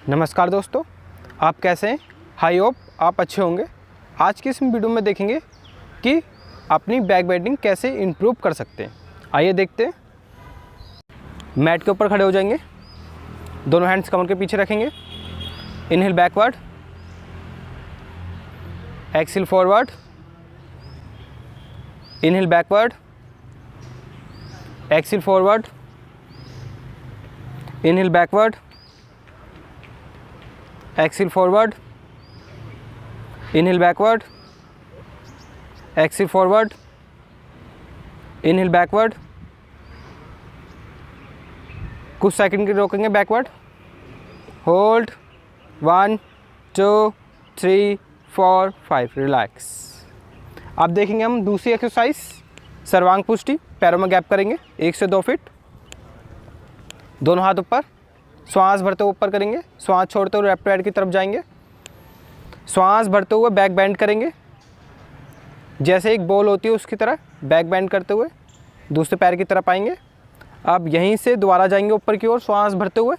नमस्कार दोस्तों, आप कैसे हैं? आई होप आप अच्छे होंगे। आज की इस वीडियो में देखेंगे कि अपनी बैक बेंडिंग कैसे इम्प्रूव कर सकते हैं। आइए देखते हैं। मैट के ऊपर खड़े हो जाएंगे, दोनों हैंड्स कमर के पीछे रखेंगे। Inhale backward, exhale forward, inhale backward, exhale forward, inhale backward, exhale forward, inhale backward, exhale forward, inhale backward। कुछ सेकंड के रोकेंगे, बैकवर्ड, होल्ड 1 2 3 4 5, रिलैक्स। अब देखेंगे हम दूसरी एक्सरसाइज, सर्वांग पुष्टि। पैरों में गैप करेंगे 1 से 2 फीट, दोनों हाथ ऊपर, श्वास भरते हुए ऊपर करेंगे, श्वास छोड़ते हुए लेफ्ट पैर की तरफ जाएंगे। श्वास भरते हुए बैक बेंड करेंगे, जैसे एक बॉल होती है उसकी तरह बैक बेंड करते हुए दूसरे पैर की तरफ आएंगे। अब यहीं से दोबारा जाएंगे ऊपर की ओर, श्वास भरते हुए।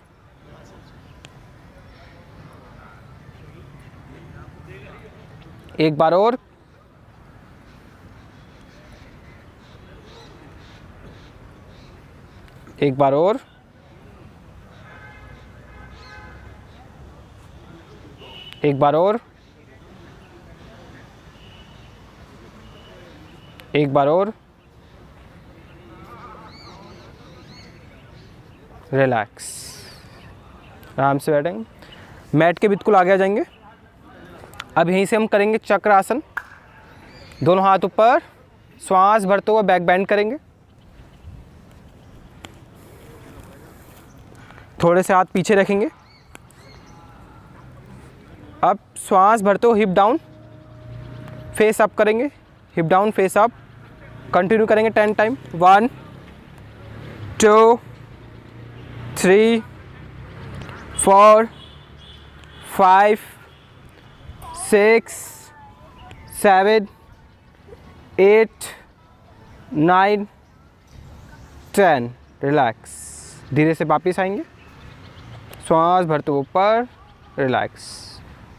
एक बार और, एक बार और, एक बार और, एक बार और, रिलैक्स। आराम से बैठेंगे, मैट के बिल्कुल आगे आ जाएंगे। अब यहीं से हम करेंगे चक्र आसन। दोनों हाथ ऊपर, श्वास भरते हुए बैक बेंड करेंगे। थोड़े से हाथ पीछे रखेंगे। अब श्वास भरते हो हिप डाउन, फेस अप करेंगे, hip down face up. Continue करेंगे 10 टाइम। 1 2 3 4 5 6 7 8 9 10, रिलैक्स। धीरे से वापिस आएंगे, श्वास भरते हुए ऊपर, रिलैक्स।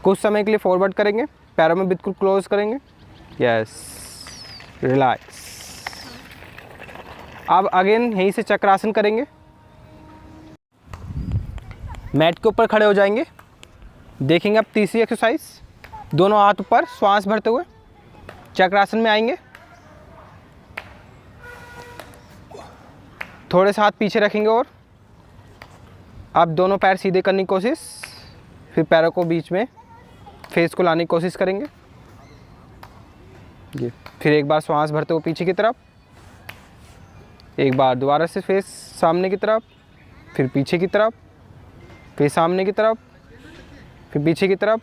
कुछ समय के लिए फॉरवर्ड करेंगे, पैरों में बिल्कुल क्लोज करेंगे, यस, रिलैक्स। अब अगेन यहीं से चक्रासन करेंगे। मैट के ऊपर खड़े हो जाएंगे। देखेंगे अब तीसरी एक्सरसाइज, दोनों हाथ ऊपर, श्वास भरते हुए चक्रासन में आएंगे। थोड़े से हाथ पीछे रखेंगे और अब दोनों पैर सीधे करने की कोशिश, फिर पैरों को बीच में, फेस को लाने की कोशिश करेंगे। ये फिर एक बार श्वास भरते हुए पीछे की तरफ, एक बार दोबारा से फेस सामने की तरफ, फिर पीछे की तरफ, फिर सामने की तरफ, फिर पीछे की तरफ।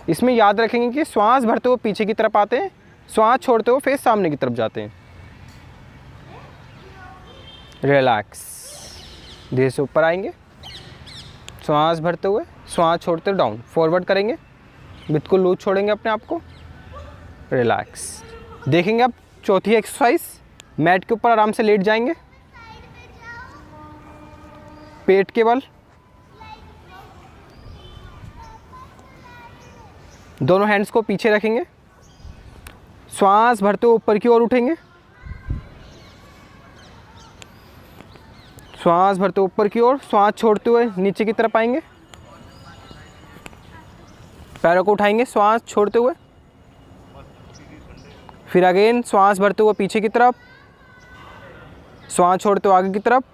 इसमें याद रखेंगे कि श्वास भरते हुए पीछे की तरफ आते हैं, श्वास छोड़ते हुए फेस सामने की तरफ जाते हैं। रिलैक्स। धीरे से ऊपर आएंगे, श्वास भरते हुए, श्वास छोड़ते हुए डाउन, फॉरवर्ड करेंगे, बिल्कुल लूज छोड़ेंगे अपने आप को, रिलैक्स। देखेंगे अब चौथी एक्सरसाइज, मैट के ऊपर आराम से लेट जाएंगे, पेट के बल, दोनों हैंड्स को पीछे रखेंगे, श्वास भरते हुए ऊपर की ओर उठेंगे, श्वास भरते हुए ऊपर की ओर, श्वास छोड़ते हुए नीचे की तरफ आएंगे, पैरों को उठाएंगे श्वास छोड़ते हुए, फिर अगेन श्वास भरते हुए पीछे की तरफ, श्वास छोड़ते हुए आगे की तरफ,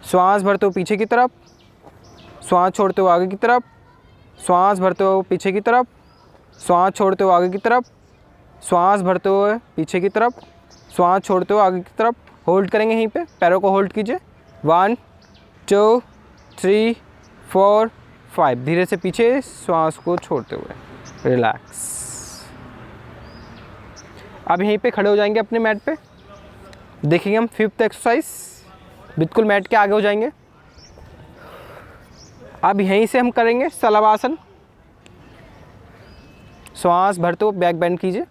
श्वास भरते हुए पीछे की तरफ, श्वास छोड़ते हुए आगे की तरफ, श्वास भरते हुए पीछे की तरफ, श्वास छोड़ते हुए आगे की तरफ, श्वास भरते हुए पीछे की तरफ, श्वास छोड़ते हुए आगे की तरफ। होल्ड करेंगे यहीं पे, पैरों को होल्ड कीजिए। 1 2 3 4 5, धीरे से पीछे, श्वास को छोड़ते हुए, रिलैक्स। अब यहीं पे खड़े हो जाएंगे अपने मैट पे। देखेंगे हम फिफ्थ एक्सरसाइज, बिल्कुल मैट के आगे हो जाएंगे। अब यहीं से हम करेंगे शलभासन। श्वास भरते हुए बैक बेंड कीजिए।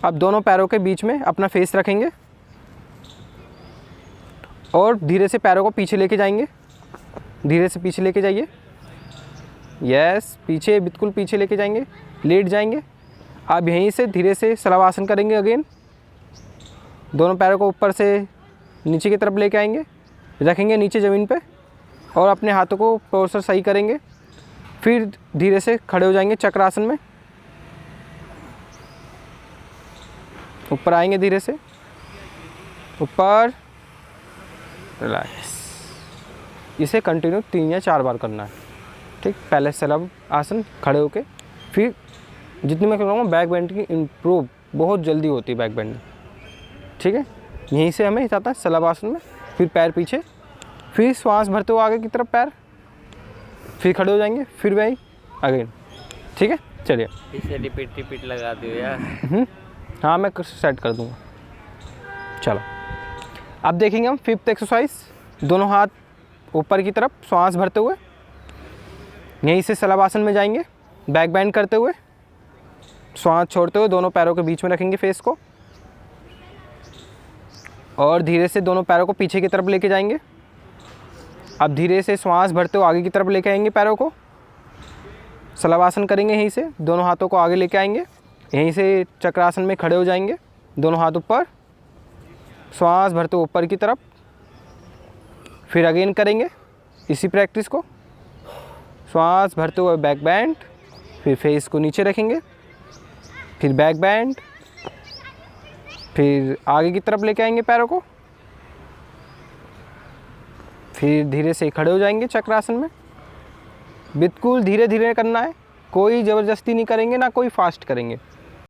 अब दोनों पैरों के बीच में अपना फेस रखेंगे और धीरे से पैरों को पीछे लेके जाएंगे। धीरे से पीछे लेके जाइए, यस, पीछे, बिल्कुल पीछे लेके जाएंगे, लेट जाएंगे। अब यहीं से धीरे से शलभासन करेंगे अगेन, दोनों पैरों को ऊपर से नीचे की तरफ लेके आएंगे, रखेंगे नीचे ज़मीन पे और अपने हाथों को पोस्चर सही करेंगे। फिर धीरे से खड़े हो जाएंगे चक्रासन में, ऊपर आएंगे धीरे से, ऊपर, रिलैक्स। इसे कंटिन्यू 3 या 4 बार करना है, ठीक। पहले शलभ आसन खड़े होके, फिर जितनी मैं कहूँगा बैक बेंड की इम्प्रूव बहुत जल्दी होती है बैक बेंड, ठीक है। यहीं से हमें जाता है शलभ आसन में, फिर पैर पीछे, फिर श्वास भरते हुए आगे की तरफ पैर, फिर खड़े हो जाएंगे, फिर वही अगेन, ठीक है। चलिए इसे रिपीट लगा दो यार। हाँ, मैं सेट कर दूँगा। चलो अब देखेंगे हम 5th एक्सरसाइज। दोनों हाथ ऊपर की तरफ श्वास भरते हुए, यहीं से शलभ आसन में जाएंगे, बैक बेंड करते हुए, श्वास छोड़ते हुए दोनों पैरों के बीच में रखेंगे फेस को, और धीरे से दोनों पैरों को पीछे की तरफ लेके जाएंगे। अब धीरे से श्वास भरते हुए आगे की तरफ लेके आएंगे पैरों को, शलभ आसन करेंगे, यहीं से दोनों हाथों को आगे लेके आएंगे, यहीं से चक्रासन में खड़े हो जाएंगे, दोनों हाथ ऊपर, श्वास भरते हुए ऊपर की तरफ, फिर अगेन करेंगे इसी प्रैक्टिस को, श्वास भरते हुए बैक बेंड, फिर फेस को नीचे रखेंगे, फिर बैक बेंड, फिर आगे की तरफ लेके आएंगे पैरों को, फिर धीरे से खड़े हो जाएंगे चक्रासन में। बिल्कुल धीरे धीरे करना है, कोई ज़बरदस्ती नहीं करेंगे, ना कोई फास्ट करेंगे।